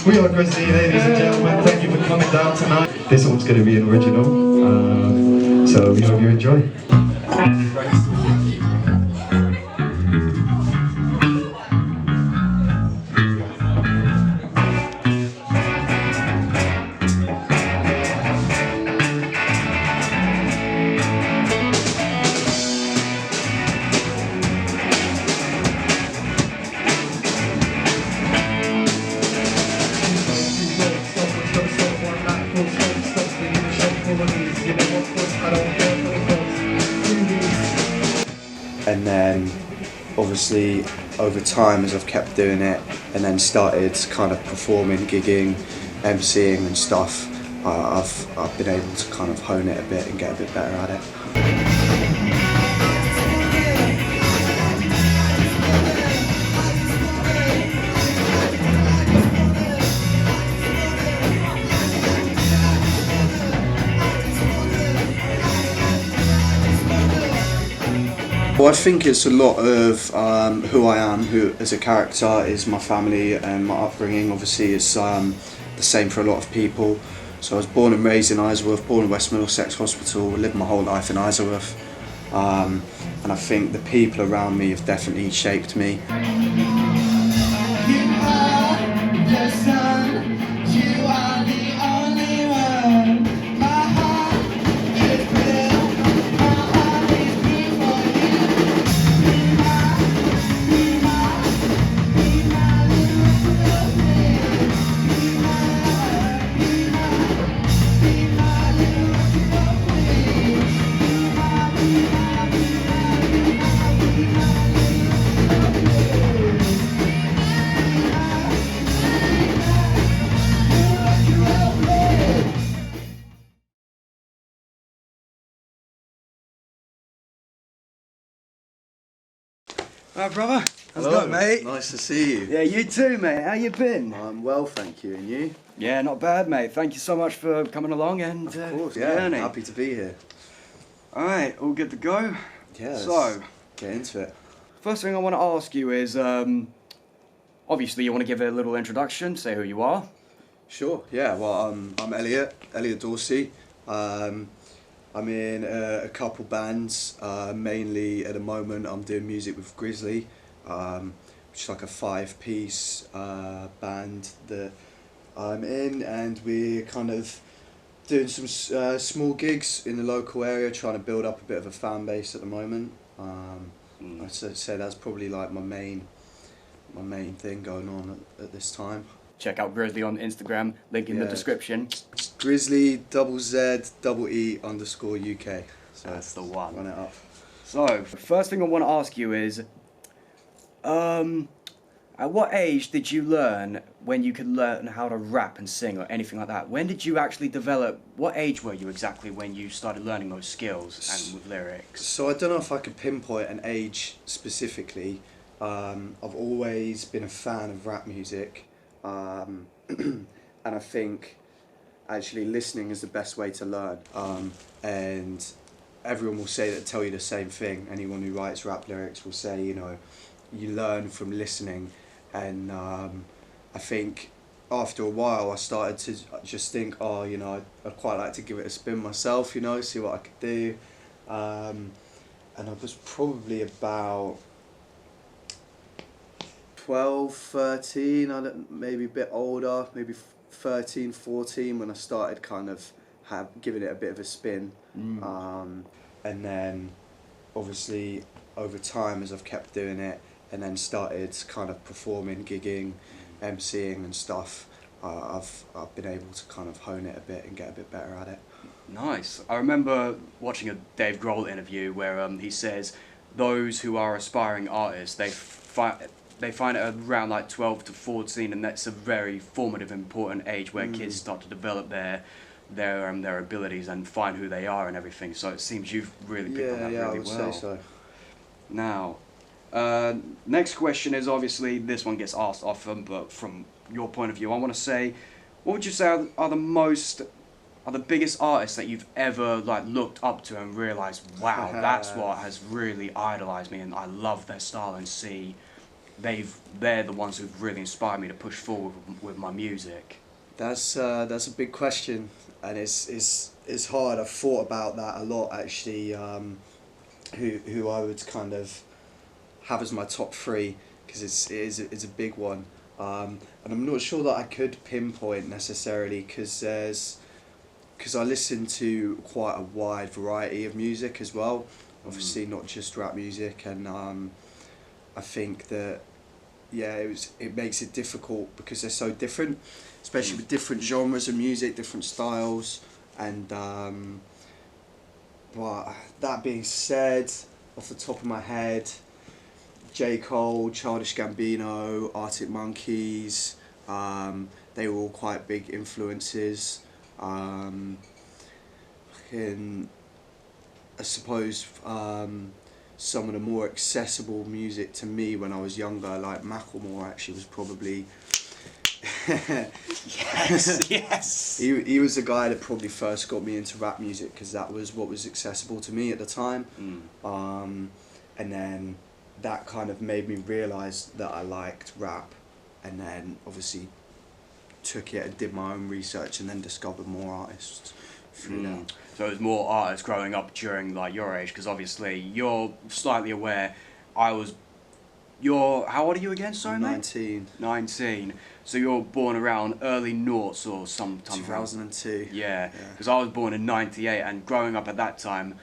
We are Grizzlee, ladies and gentlemen. Thank you for coming down tonight. This one's going to be an original, so we hope you enjoy. And then obviously over time, as I've kept doing it and then started kind of performing, gigging, MCing and stuff, I've been able to kind of hone it a bit and get a bit better at it. Well, I think it's a lot of who I am, who as a character is my family and my upbringing. Obviously it's the same for a lot of people. So I was born and raised in Isleworth, born in West Middlesex Hospital, lived my whole life in Isleworth. And I think the people around me have definitely shaped me. Alright, brother. How's it Hello, going, mate? Nice to see you. Yeah, you too, mate. How you been? I'm well, thank you. And you? Yeah, not bad, mate. Thank you so much for coming along and Of course, yeah, happy to be here. Alright, all good to go? Yeah, so, get into it. First thing I want to ask you is, obviously you want to give a little introduction, say who you are. Sure, yeah, well, I'm Elliot Dorsey. I'm in a couple bands, mainly at the moment I'm doing music with Grizzlee, which is like a 5-piece band that I'm in, and we're kind of doing some small gigs in the local area, trying to build up a bit of a fan base at the moment. I'd say that's probably like my main thing going on at this time. Check out Grizzlee on Instagram, link in the description. Grizzlee _ZEE_UK. So that's the one. Run it up. So, the first thing I want to ask you is, at what age did you learn when you could learn how to rap and sing or anything like that? When did you actually develop, what age were you exactly when you started learning those skills and with lyrics? So I don't know if I could pinpoint an age specifically. I've always been a fan of rap music. And I think actually listening is the best way to learn, and everyone will tell you the same thing. Anyone who writes rap lyrics will say, you know, you learn from listening, and I think after a while I started to just think, oh, you know, I'd quite like to give it a spin myself, you know, see what I could do, and I was probably about 12, 13, maybe a bit older, maybe 13, 14 when I started kind of giving it a bit of a spin. And then obviously over time, as I've kept doing it and then started kind of performing, gigging, MCing and stuff, I've been able to kind of hone it a bit and get a bit better at it. Nice. I remember watching a Dave Grohl interview where he says those who are aspiring artists, they find it around like 12 to 14, and that's a very formative, important age where kids start to develop their abilities and find who they are and everything. So it seems you've really picked on that really well. Yeah, I would say so. Now, next question is, obviously this one gets asked often, but from your point of view, I want to say, what would you say are the biggest artists that you've ever like looked up to and realised, wow, that's what has really idolised me and I love their style and see they're the ones who've really inspired me to push forward with my music? That's a big question, and it's hard. I've thought about that a lot actually. Who I would kind of have as my top three, because it's a big one, and I'm not sure that I could pinpoint necessarily, because I listen to quite a wide variety of music as well. Obviously, not just rap music, and I think that it makes it difficult because they're so different, especially with different genres of music, different styles, and but that being said, off the top of my head, J. Cole, Childish Gambino, Arctic Monkeys, they were all quite big influences. I suppose some of the more accessible music to me when I was younger, like Macklemore, actually was probably Yes. He was the guy that probably first got me into rap music, because that was what was accessible to me at the time. And then that kind of made me realise that I liked rap, and then obviously took it and did my own research, and then discovered more artists through that. So it was more artists growing up during like your age, because obviously you're slightly aware. How old are you again? Sorry, mate. 19. 19. So you're born around early noughts or sometime. 2002. Yeah, because I was born in '98, and growing up at that time,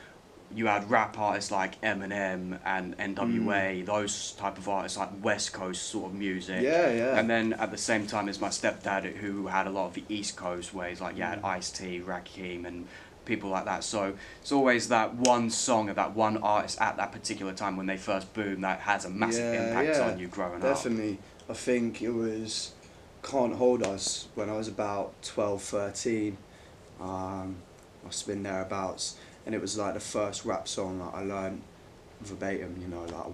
you had rap artists like Eminem and NWA, those type of artists, like West Coast sort of music. Yeah. And then at the same time as my stepdad, who had a lot of the East Coast ways, like you had Ice-T, Rakim, and people like that. So it's always that one song of that one artist at that particular time when they first boom that has a massive impact on you growing up. Definitely. I think it was Can't Hold Us when I was about 12, 13. Must have been thereabouts. And it was like the first rap song that I learned verbatim, you know, like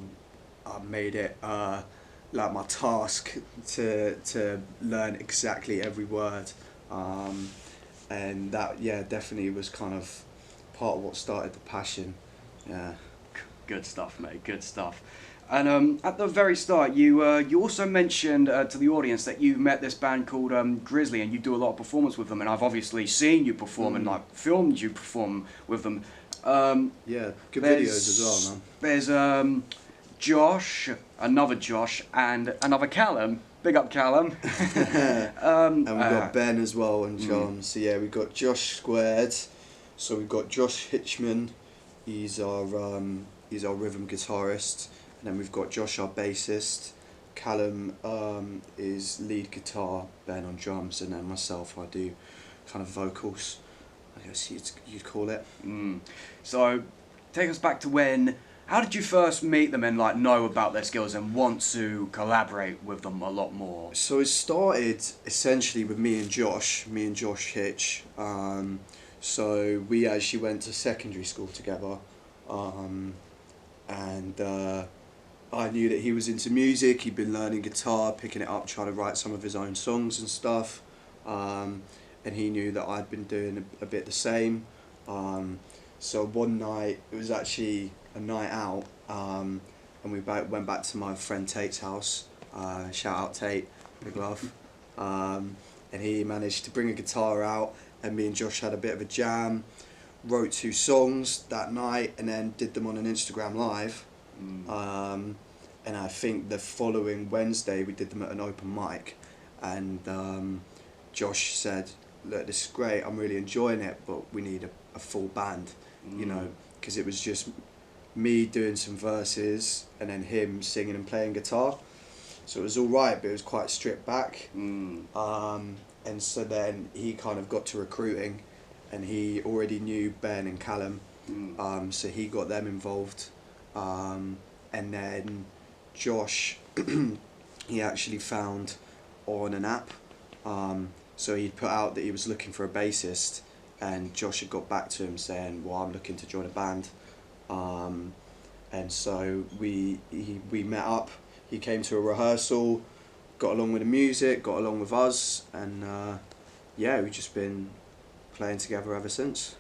I made it like my task to learn exactly every word. And that, definitely was kind of part of what started the passion. Yeah. Good stuff, mate. Good stuff. And at the very start, you also mentioned to the audience that you met this band called Grizzlee, and you do a lot of performance with them. And I've obviously seen you perform and like filmed you perform with them. Yeah, good videos as well, man. There's Josh, another Josh, and another Callum. Big up, Callum. And we've got Ben as well and John. So yeah, we've got Josh squared. So we've got Josh Hitchman. He's our rhythm guitarist. And then we've got Josh, our bassist. Callum is lead guitar, Ben on drums, and then myself, I do kind of vocals, I guess you'd call it. So take us back to how did you first meet them and like know about their skills and want to collaborate with them a lot more? So it started essentially with me and Josh Hitch. So we actually went to secondary school together, and I knew that he was into music. He'd been learning guitar, picking it up, trying to write some of his own songs and stuff. And he knew that I'd been doing a bit the same. So one night, it was actually a night out, and we went back to my friend Tate's house. Shout out Tate, big love. And he managed to bring a guitar out, and me and Josh had a bit of a jam, wrote 2 songs that night, and then did them on an Instagram live. And I think the following Wednesday we did them at an open mic, and Josh said, look, this is great, I'm really enjoying it, but we need a full band, you know, because it was just me doing some verses and then him singing and playing guitar. So it was alright, but it was quite stripped back. And so then he kind of got to recruiting, and he already knew Ben and Callum, so he got them involved. And then Josh, he actually found on an app, so he'd put out that he was looking for a bassist, and Josh had got back to him saying, well, I'm looking to join a band. And so we met up, he came to a rehearsal, got along with the music, got along with us, and yeah, we've just been playing together ever since.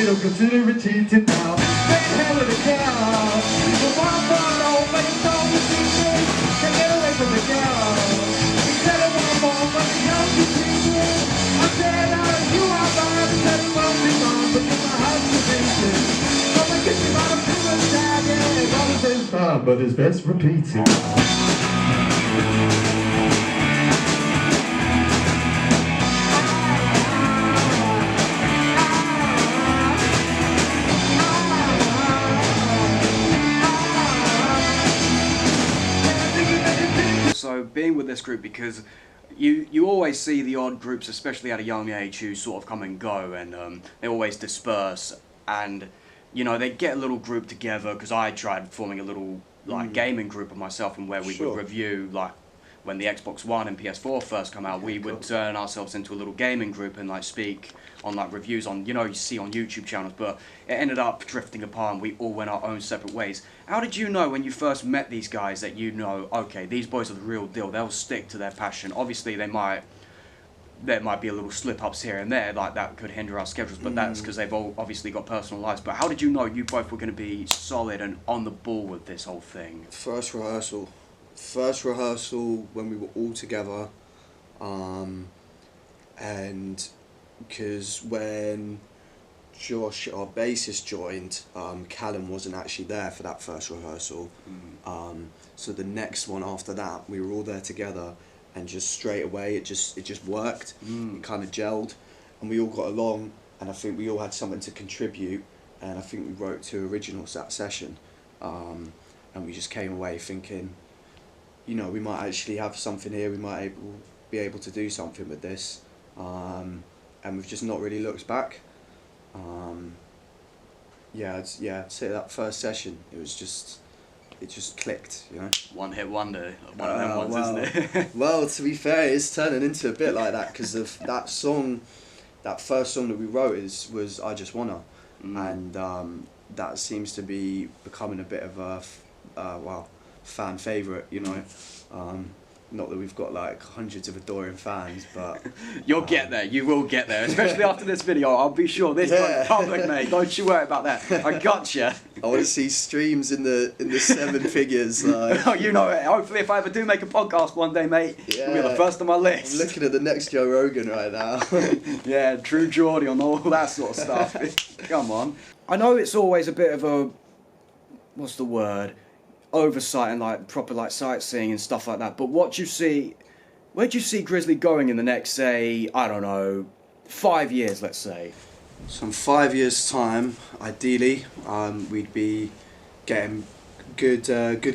you're considering cheating now. Take hell of the girl. The one more low, but you know you cheating. Can't get away from the girl. You said it one more, but you know you cheating. I said you are bad, said it won't be long, but you my heart to beating. Come and get you out of suicide, yeah. All this time, but it's best repeating. So being with this group, because you always see the odd groups, especially at a young age, who sort of come and go, and they always disperse, and you know, they get a little group together, because I tried forming a little like gaming group of myself, and where we would review, like when the Xbox One and PS4 first come out, we would turn ourselves into a little gaming group and like speak on like reviews on, you know, you see on YouTube channels, but it ended up drifting apart and we all went our own separate ways. How did you know when you first met these guys that you know, okay, these boys are the real deal, they'll stick to their passion? Obviously there might be a little slip-ups here and there, like that could hinder our schedules, but that's because they've all obviously got personal lives. But how did you know you both were going to be solid and on the ball with this whole thing? First rehearsal when we were all together, and because when Josh, our bassist, joined, Callum wasn't actually there for that first rehearsal. So the next one after that, we were all there together, and just straight away it just worked. It kind of gelled, and we all got along, and I think we all had something to contribute, and I think we wrote 2 originals that session, and we just came away thinking, you know, we might actually have something here, we might be able to do something with this, and we've just not really looked back. I'd say that first session, it just clicked, you know. One hit wonder, one of them ones, isn't it? Well, to be fair, it's turning into a bit like that, because of that song, that first song that we wrote was I Just Wanna, and that seems to be becoming a bit of a fan favourite, you know. Not that we've got like hundreds of adoring fans, but you'll get there. You will get there, especially after this video. I'll be sure this goes public, mate. Don't you worry about that. I gotcha. I want to see streams in the 7 figures. Like. Oh, you know it. Hopefully, if I ever do make a podcast one day, mate, you'll be the first on my list. I'm looking at the next Joe Rogan right now. Yeah, True Geordie on all that sort of stuff. Come on. I know it's always a bit of a, what's the word? Oversight and like proper like sightseeing and stuff like that, but where do you see Grizzly going in the next, say, I don't know, 5 years, let's say? So in 5 years time, ideally, we'd be getting good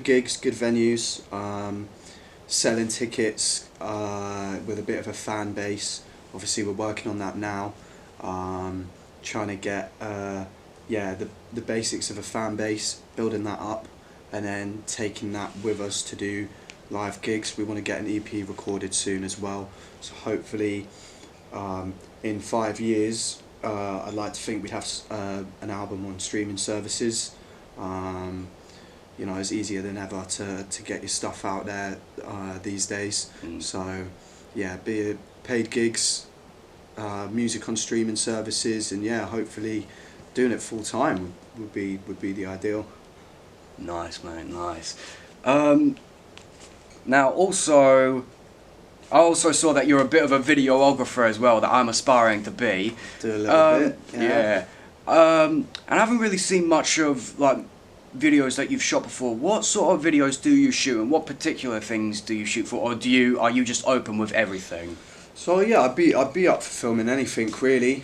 gigs, good venues, selling tickets with a bit of a fan base. Obviously we're working on that now, trying to get the basics of a fan base, building that up, and then taking that with us to do live gigs. We want to get an EP recorded soon as well. So hopefully in 5 years, I'd like to think we'd have an album on streaming services. You know, it's easier than ever to get your stuff out there these days. So yeah, be it paid gigs, music on streaming services, and yeah, hopefully doing it full time would be the ideal. Nice, mate, nice. Now, I also saw that you're a bit of a videographer as well, that I'm aspiring to be. Do a little bit, yeah. And I haven't really seen much of like videos that you've shot before. What sort of videos do you shoot, and what particular things do you shoot for, or are you just open with everything? So yeah, I'd be up for filming anything really,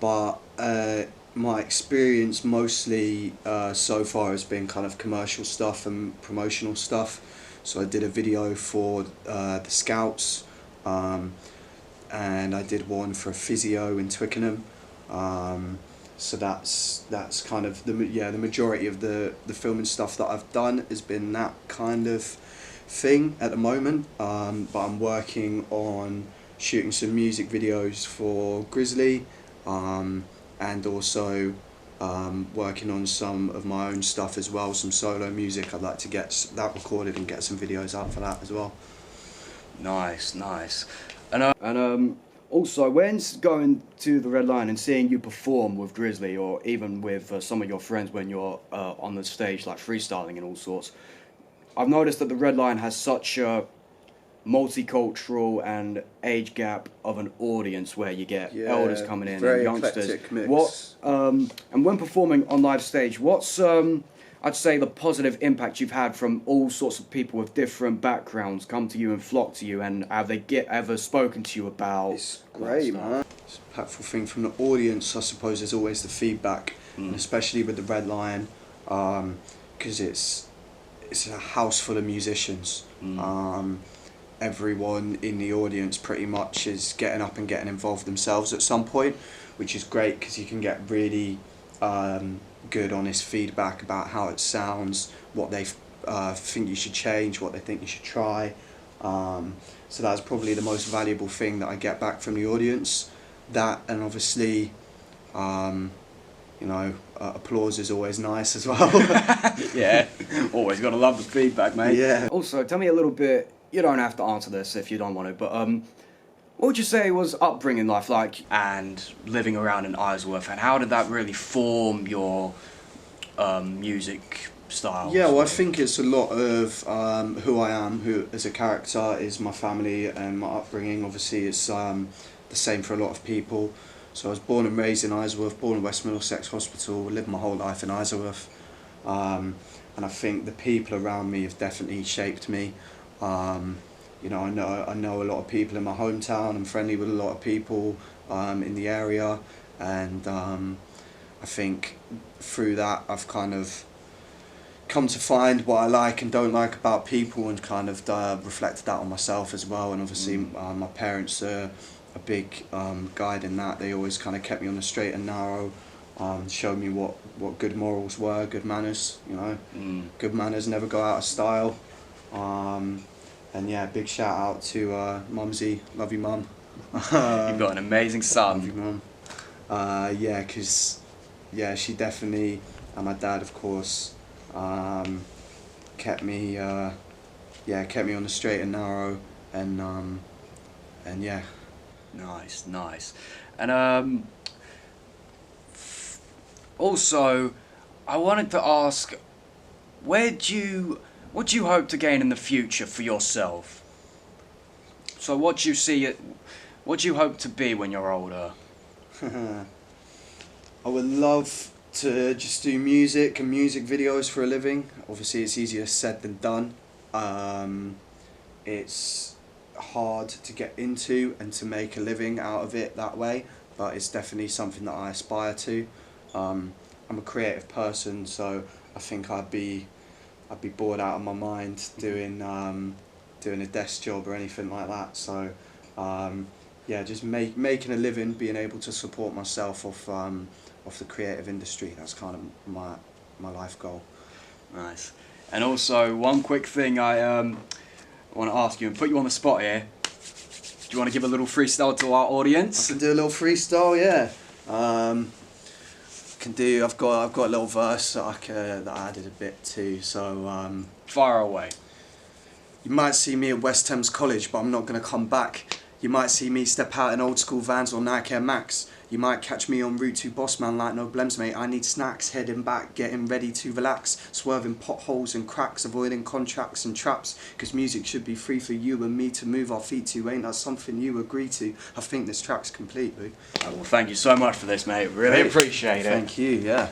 but my experience mostly so far has been kind of commercial stuff and promotional stuff. So I did a video for the Scouts, and I did one for a physio in Twickenham. So that's kind of the majority of the filming stuff that I've done has been that kind of thing at the moment. But I'm working on shooting some music videos for Grizzly. And also working on some of my own stuff as well, some solo music. I'd like to get that recorded and get some videos out for that as well. Nice. And Also, when going to the Red Lion and seeing you perform with Grizzly, or even with some of your friends when you're on the stage, like freestyling and all sorts, I've noticed that the Red Lion has such a multicultural and age gap of an audience where you get elders coming in and youngsters. Mix. And when performing on live stage, what's I'd say the positive impact you've had from all sorts of people with different backgrounds come to you and flock to you, and have they ever spoken to you about? It's great, man. It's an impactful thing from the audience, I suppose, is always the feedback, and especially with the Red Lion, because it's a house full of musicians. Everyone in the audience pretty much is getting up and getting involved themselves at some point, which is great because you can get really good, honest feedback about how it sounds, what they think you should change, what they think you should try. So that's probably the most valuable thing that I get back from the audience. That, and obviously, applause is always nice as well. Yeah, always got to love the feedback, mate. Yeah. Also, tell me a little bit, you don't have to answer this if you don't want to, but what would you say was upbringing life like and living around in Isleworth, and how did that really form your music style? Yeah, well, I think it's a lot of who I am, who as a character is my family and my upbringing. Obviously, it's the same for a lot of people. So I was born and raised in Isleworth, born in West Middlesex Hospital, lived my whole life in Isleworth. And I think the people around me have definitely shaped me. I know a lot of people in my hometown. I'm friendly with a lot of people in the area, and I think through that I've kind of come to find what I like and don't like about people, and kind of reflected that on myself as well. And obviously my parents are a big guide in that. They always kind of kept me on the straight and narrow, showed me what good morals were, good manners, good manners never go out of style. And yeah, big shout out to Mumsy, love you mum. You've got an amazing son. Love you mum. Because she definitely, and my dad of course, kept me on the straight and narrow, and yeah. Nice. And also, I wanted to ask, what do you hope to gain in the future for yourself? So what do you hope to be when you're older? I would love to just do music and music videos for a living. Obviously it's easier said than done. It's hard to get into and to make a living out of it that way, but it's definitely something that I aspire to. I'm a creative person, so I think I'd be bored out of my mind doing a desk job or anything like that. So just making a living, being able to support myself off the creative industry. That's kind of my life goal. Nice. And also, one quick thing I want to ask you and put you on the spot here. Do you want to give a little freestyle to our audience? I can do a little freestyle, yeah. I've got a little verse that I added a bit to, so fire away. You might see me at West Thames College, but I'm not going to come back. You might see me step out in old school Vans or Nike Air Max. You might catch me en route to Bossman like no blems, mate. I need snacks, heading back, getting ready to relax, swerving potholes and cracks, avoiding contracts and traps, because music should be free for you and me to move our feet to. Ain't that something you agree to? I think this track's complete, Luke. Well, thank you so much for this, mate. Really appreciate it. Thank you, yeah.